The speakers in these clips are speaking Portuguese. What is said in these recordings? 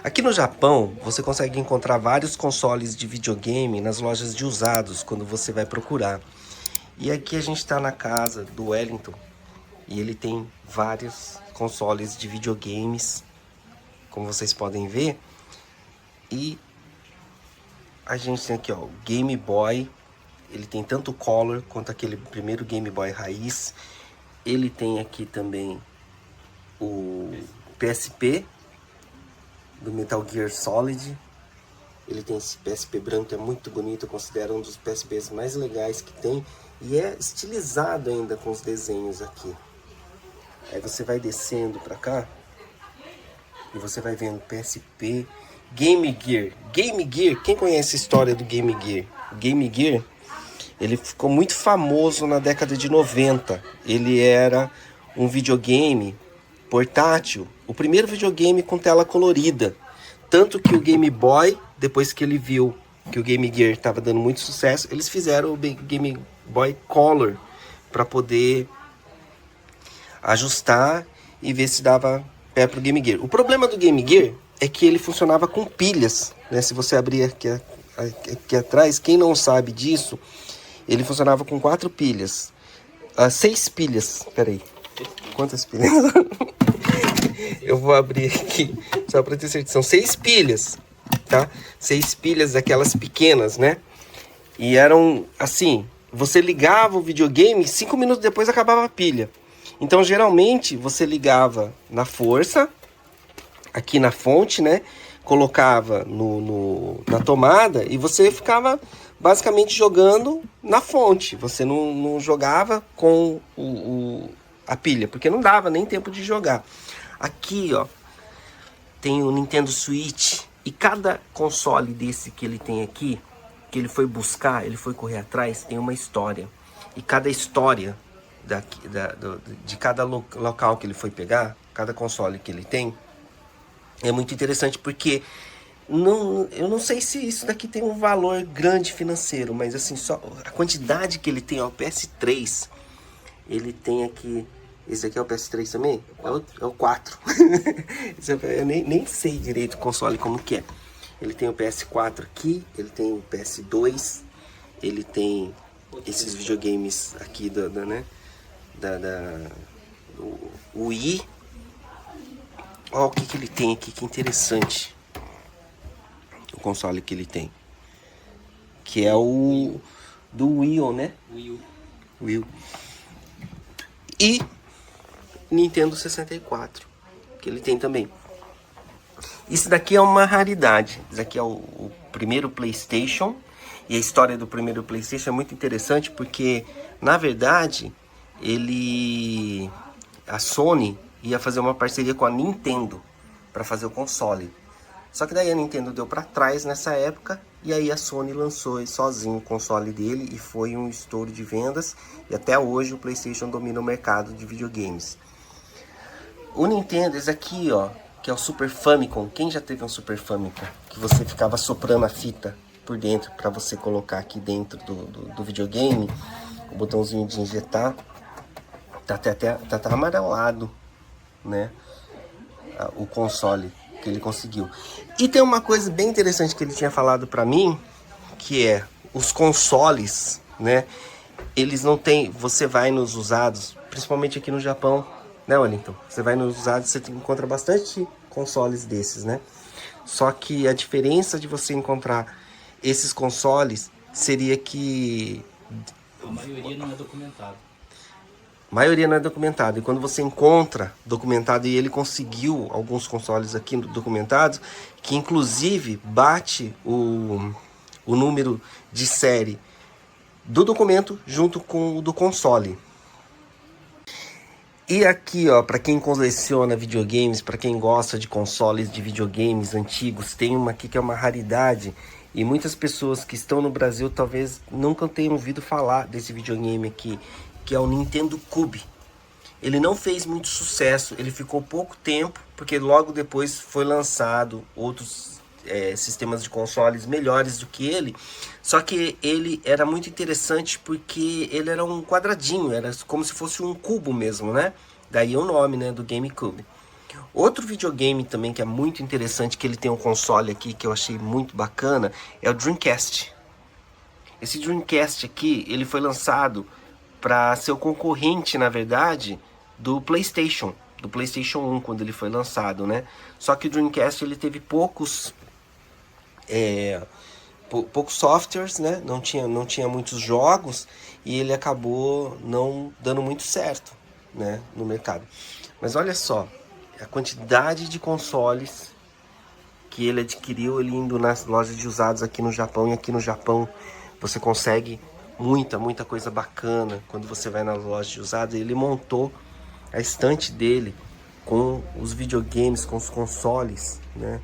Aqui no Japão, você consegue encontrar vários consoles de videogame nas lojas de usados, quando você vai procurar. E aqui a gente está na casa do Wellington, e ele tem vários consoles de videogames, como vocês podem ver. E a gente tem aqui, ó, o Game Boy. Ele tem tanto o Color quanto aquele primeiro Game Boy raiz. Ele tem aqui também o PSP do Metal Gear Solid. Ele tem esse PSP branco que é muito bonito, eu considero um dos PSPs mais legais que tem. E é estilizado ainda com os desenhos aqui. Aí você vai descendo pra cá e você vai vendo PSP, Game Gear. Game Gear, quem conhece a história do Game Gear? O Game Gear, ele ficou muito famoso na década de 90. Ele era um videogame portátil, o primeiro videogame com tela colorida. Tanto que o Game Boy, depois que ele viu que o Game Gear estava dando muito sucesso, eles fizeram o Game Boy Color para poder ajustar e ver se dava pé para o Game Gear. O problema do Game Gear é que ele funcionava com pilhas, né? Se você abrir aqui atrás, quem não sabe disso, ele funcionava com 4 pilhas. 6 pilhas, peraí. Quantas pilhas? Eu vou abrir aqui, só para ter certeza. São 6 pilhas, tá? 6 pilhas daquelas pequenas, né? E eram assim, você ligava o videogame, 5 minutos depois acabava a pilha. Então, geralmente, você ligava na força, aqui na fonte, né? Colocava na tomada e você ficava basicamente jogando na fonte. Você não jogava com a pilha, porque não dava nem tempo de jogar. Aqui, ó, tem o Nintendo Switch. E cada console desse que ele tem aqui, que ele foi buscar, ele foi correr atrás, tem uma história. E cada história de cada local que ele foi pegar, cada console que ele tem, é muito interessante porque eu não sei se isso daqui tem um valor grande financeiro, mas assim, só a quantidade que ele tem, ó, o PS3, ele tem aqui, esse aqui é o PS3 também? É o 4. Eu nem sei direito o console como que é. Ele tem o PS4 aqui, ele tem o PS2, ele tem esses videogames aqui né? Do Wii. Olha o que ele tem aqui, que interessante. O console que ele tem. Que é o do Wii U, né? Wii U. E Nintendo 64, que ele tem também. Isso daqui é uma raridade. Isso daqui é o primeiro PlayStation. E a história do primeiro PlayStation é muito interessante porque, na verdade, a Sony ia fazer uma parceria com a Nintendo para fazer o console. Só que daí a Nintendo deu para trás nessa época e aí a Sony lançou sozinho o console dele e foi um estouro de vendas. E até hoje o PlayStation domina o mercado de videogames. O Nintendo, esse aqui, ó, que é o Super Famicom. Quem já teve um Super Famicom? Que você ficava soprando a fita por dentro para você colocar aqui dentro do videogame. O botãozinho de injetar. Tá até amarelado, né? O console que ele conseguiu. E tem uma coisa bem interessante que ele tinha falado para mim, que é os consoles, né? Eles não tem. Você vai nos usados, principalmente aqui no Japão, né, Wellington? Você vai nos usados, você encontra bastante consoles desses, né? Só que a diferença de você encontrar esses consoles seria que a maioria não é documentado. A maioria não é documentado. E quando você encontra documentado, e ele conseguiu alguns consoles aqui documentados, que inclusive bate o número de série do documento junto com o do console. E aqui, ó, para quem coleciona videogames, para quem gosta de consoles de videogames antigos, tem uma aqui que é uma raridade. E muitas pessoas que estão no Brasil talvez nunca tenham ouvido falar desse videogame aqui, que é o Nintendo Cube. Ele não fez muito sucesso, ele ficou pouco tempo, porque logo depois foi lançado outros sistemas de consoles melhores do que ele. Só que ele era muito interessante porque ele era um quadradinho, era como se fosse um cubo mesmo, né? Daí o nome, né, do GameCube. Outro videogame também que é muito interessante, que ele tem um console aqui que eu achei muito bacana, é o Dreamcast. Esse Dreamcast aqui, ele foi lançado para ser o concorrente, na verdade, do PlayStation 1, quando ele foi lançado, né? Só que o Dreamcast ele teve poucos softwares, né? Não tinha muitos jogos e ele acabou não dando muito certo, né, no mercado. Mas olha só, a quantidade de consoles que ele adquiriu, ele indo nas lojas de usados aqui no Japão, e aqui no Japão você consegue muita coisa bacana quando você vai na loja de usados. Ele montou a estante dele com os videogames, com os consoles, né?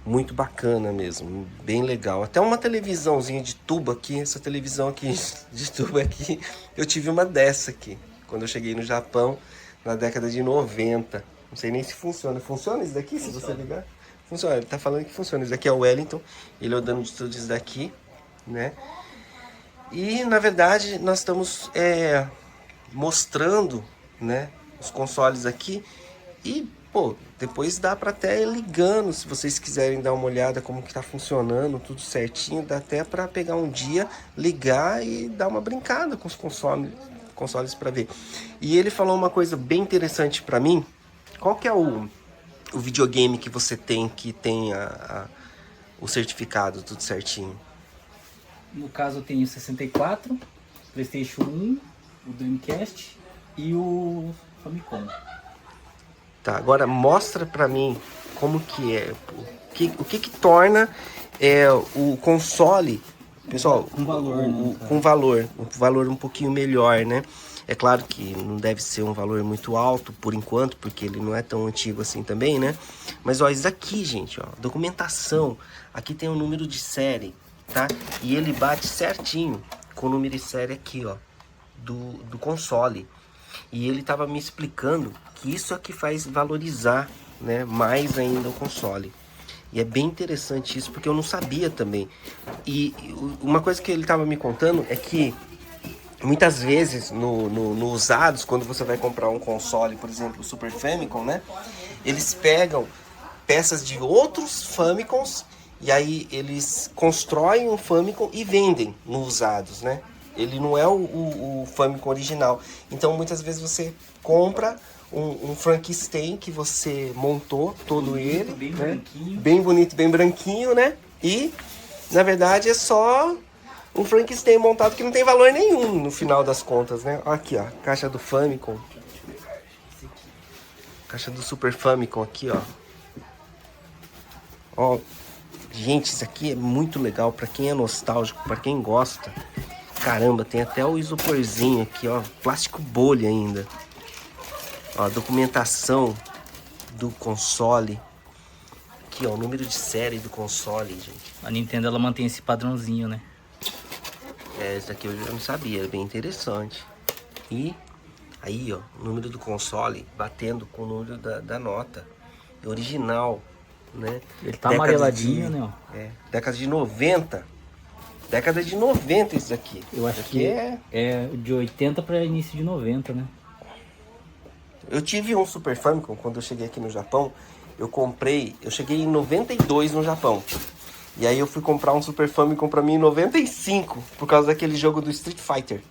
Muito bacana mesmo, bem legal. Até uma televisãozinha de tubo aqui, essa televisão aqui de tubo aqui, eu tive uma dessa aqui, quando eu cheguei no Japão, na década de 90. Não sei nem se funciona. Funciona isso daqui, se você ligar? Funciona, ele tá falando que funciona. Isso daqui é o Wellington, ele é o dono de tudo isso daqui, né? E, na verdade, nós estamos mostrando, né, os consoles aqui. E, pô, depois dá para até ir ligando, se vocês quiserem dar uma olhada como que tá funcionando, tudo certinho. Dá até para pegar um dia, ligar e dar uma brincada com os consoles para ver. E ele falou uma coisa bem interessante para mim. Qual que é o videogame que você tem que tem o certificado, tudo certinho? No caso eu tenho 64, PlayStation 1, o Dreamcast e o Famicom. Tá, agora mostra pra mim como que é, o que torna o console, pessoal, Com valor, com valor um pouquinho melhor, né? É claro que não deve ser um valor muito alto por enquanto, porque ele não é tão antigo assim também, né? Mas ó, isso aqui, gente, ó, documentação, aqui tem o número de série, tá? E ele bate certinho com o número de série aqui, ó, do console. E ele tava me explicando que isso é que faz valorizar, né, mais ainda o console. E é bem interessante isso, porque eu não sabia também. E uma coisa que ele tava me contando é que muitas vezes no usados, quando você vai comprar um console, por exemplo, o Super Famicom, né, eles pegam peças de outros Famicoms e aí eles constroem um Famicom e vendem no usados, né? Ele não é o Famicom original. Então muitas vezes você compra um Frankenstein que você montou todo ele, bem né? branquinho. Bem bonito, bem branquinho, né? E na verdade é só um Frankenstein montado que não tem valor nenhum no final das contas, né? Aqui, ó, caixa do Famicom. Caixa do Super Famicom aqui, ó. Ó, gente, isso aqui é muito legal pra quem é nostálgico, pra quem gosta. Caramba, tem até o isoporzinho aqui, ó, plástico bolha ainda. Ó, documentação do console. Aqui, ó, o número de série do console, gente. A Nintendo ela mantém esse padrãozinho, né? Esse daqui eu já não sabia, é bem interessante. E aí, ó, o número do console batendo com o número da nota. É original, né? Ele tá amareladinho, né? Ó. Década de 90. Década de 90 isso daqui. Eu acho que é de 80 para início de 90, né? Eu tive um Super Famicom quando eu cheguei aqui no Japão. Eu cheguei em 92 no Japão. E aí eu fui comprar um Super Famicom pra mim em 95, por causa daquele jogo do Street Fighter.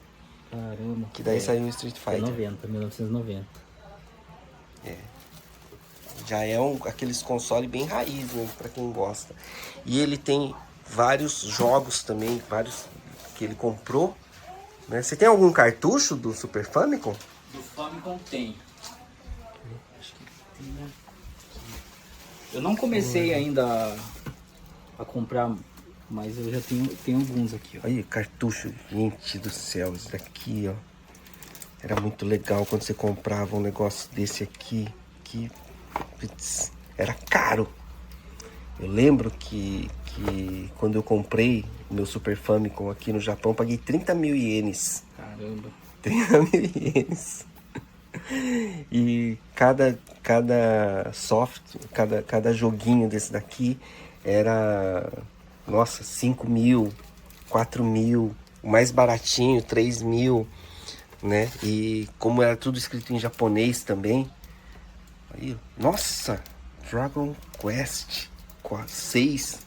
Caramba. Que daí saiu o Street Fighter. 1990. Já é aqueles consoles bem raiz, né, pra quem gosta. E ele tem vários jogos também, vários que ele comprou, né? Você tem algum cartucho do Super Famicom? Do Famicom tem. Acho que tem, né? Eu não comecei ainda a comprar, mas eu já tenho alguns aqui, ó. Aí, cartucho, gente do céu, isso daqui, ó. Era muito legal quando você comprava um negócio desse aqui, que putz, era caro. Eu lembro que quando eu comprei o meu Super Famicom aqui no Japão, paguei 30 mil ienes. Caramba. 30 mil ienes. E cada cada joguinho desse daqui era, nossa, 5 mil, 4 mil, o mais baratinho, 3 mil, né? E como era tudo escrito em japonês também, Aí, nossa, Dragon Quest 6.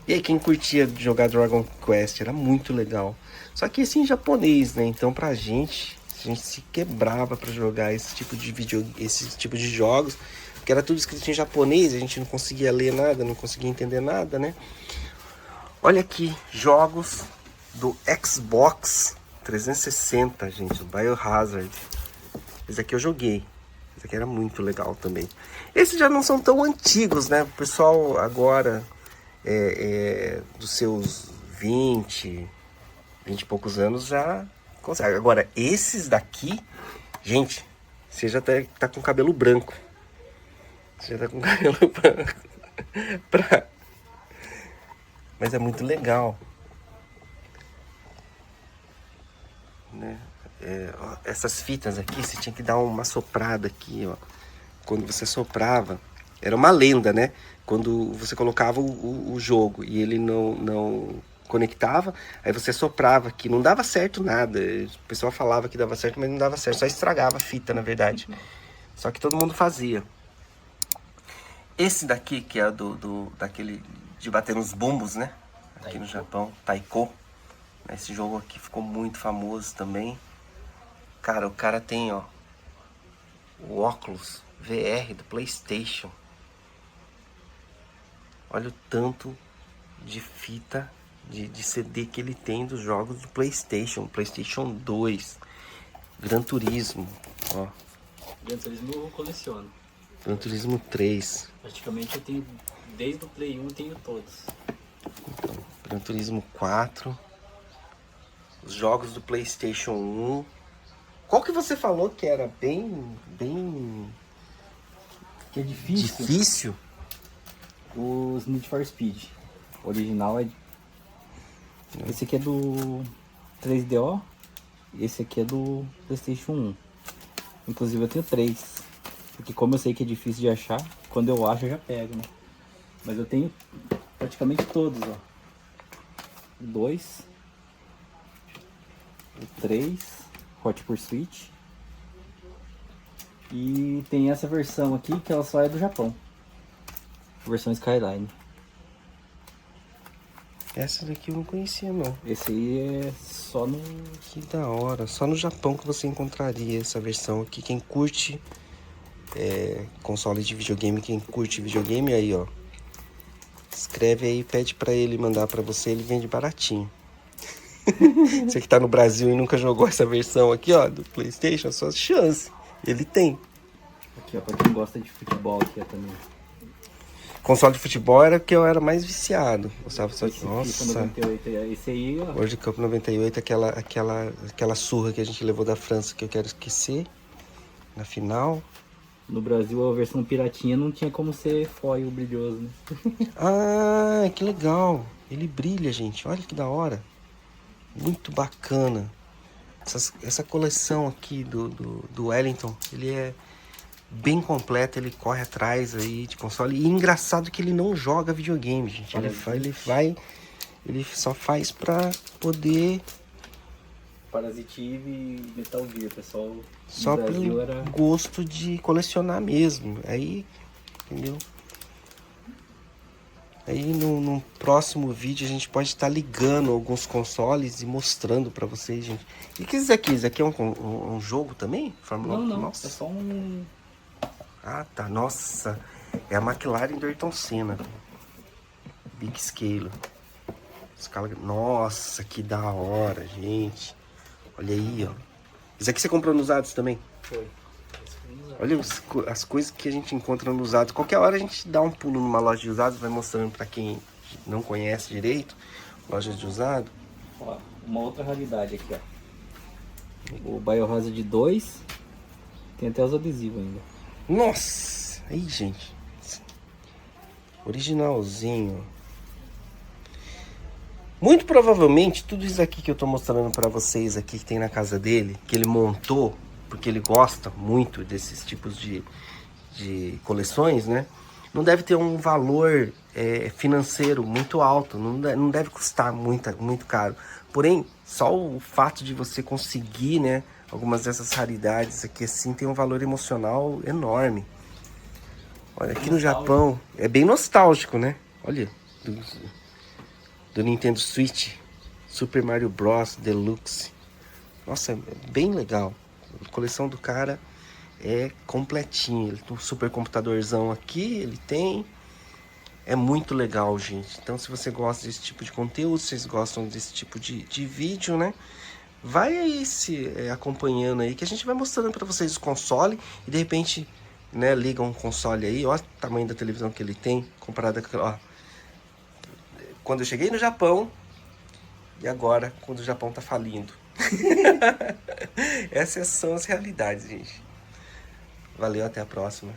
E aí, quem curtia jogar Dragon Quest? Era muito legal. Só que esse em japonês, né? Então pra gente, a gente se quebrava pra jogar esse tipo de jogos. Porque era tudo escrito em japonês, a gente não conseguia ler nada, não conseguia entender nada, né? Olha aqui, jogos do Xbox 360, gente, Biohazard. Esse aqui eu joguei. Esse aqui era muito legal também. Esses já não são tão antigos, né? O pessoal agora dos seus 20 e poucos anos já consegue. Agora, esses daqui, gente, você já tá com cabelo branco. Você já tá com cabelo branco. Mas é muito legal. Né? Ó, essas fitas aqui, você tinha que dar uma soprada aqui, ó. Quando você soprava, era uma lenda, né? Quando você colocava o jogo e ele não conectava, aí você soprava aqui, não dava certo nada. O pessoal falava que dava certo, mas não dava certo, só estragava a fita, na verdade. Só que todo mundo fazia. Esse daqui, que é daquele de bater nos bumbos, né? Aqui no Japão, Taiko. Esse jogo aqui ficou muito famoso também. Cara, o cara tem, ó, o óculos VR do PlayStation. Olha o tanto de fita, de CD que ele tem dos jogos do PlayStation. PlayStation 2. Gran Turismo, ó. Gran Turismo eu coleciono. Gran Turismo 3. Praticamente eu tenho, desde o Play 1 eu tenho todos. Então, Gran Turismo 4. Os jogos do PlayStation 1. Qual que você falou que era bem Que é difícil. difícil? Os Need for Speed. O original é... Esse aqui é do 3DO. Esse aqui é do PlayStation 1. Inclusive eu tenho 3. Porque como eu sei que é difícil de achar, quando eu acho eu já pego, né? Mas eu tenho praticamente todos, ó. O 2. O 3. Hot Pursuit. E tem essa versão aqui que ela só é do Japão. A versão Skyline. Essa daqui eu não conhecia, não. Esse aí é só no... Que da hora. Só no Japão que você encontraria essa versão aqui. Quem curte console de videogame, quem curte videogame, aí, ó. Escreve aí, pede pra ele mandar pra você, ele vende baratinho. Você que tá no Brasil e nunca jogou essa versão aqui, ó, do PlayStation, só chance. Ele tem. Aqui, ó, pra quem gosta de futebol aqui, ó, também. Console de futebol era que eu era mais viciado. Gostava só de... Esse Nossa. FIFA 98, esse aí, ó. World Cup 98, aquela surra que a gente levou da França, que eu quero esquecer. Na final. No Brasil, a versão piratinha não tinha como ser foil brilhoso, né? Ah, que legal. Ele brilha, gente. Olha que da hora. Muito bacana. Essa coleção aqui do Wellington, ele é bem completo, ele corre atrás aí de console. E engraçado que ele não joga videogame, gente. Ele só faz pra poder... Parasite Eve e Metal Gear, pessoal. Só pelo gosto de colecionar mesmo. Aí, entendeu? Aí no próximo vídeo a gente pode estar ligando alguns consoles e mostrando pra vocês, gente. E o que é isso aqui? Isso aqui é um jogo também? Fórmula 1? Não, Nossa. é só um... Ah, tá. Nossa. É a McLaren do Ayrton Senna. Big Scale. Nossa, que da hora, gente. Olha aí, ó. Isso aqui você comprou nos usados também? Foi. Olha as coisas que a gente encontra no usado. Qualquer hora a gente dá um pulo numa loja de usados, vai mostrando pra quem não conhece direito, lojas de usado. Ó, uma outra raridade aqui, ó. O Biohazard 2. Tem até os adesivos ainda. Nossa! Aí, gente. Originalzinho. Muito provavelmente, tudo isso aqui que eu tô mostrando pra vocês aqui, que tem na casa dele, que ele montou, porque ele gosta muito desses tipos de coleções, né? Não deve ter um valor financeiro muito alto, não deve custar muito caro. Porém, só o fato de você conseguir, né, algumas dessas raridades aqui assim, tem um valor emocional enorme. Olha, aqui no Japão é bem nostálgico, né? Olha, do Nintendo Switch, Super Mario Bros. Deluxe. Nossa, é bem legal. A coleção do cara é completinha. Ele tem um super computadorzão aqui, ele tem. É muito legal, gente. Então, se você gosta desse tipo de conteúdo, vocês gostam desse tipo de vídeo, né? Vai aí acompanhando aí, que a gente vai mostrando pra vocês o console. E de repente, né, liga um console aí. Olha o tamanho da televisão que ele tem, comparado com... Ó, quando eu cheguei no Japão e agora, quando o Japão tá falindo. Essas são as realidades, gente. Valeu, até a próxima.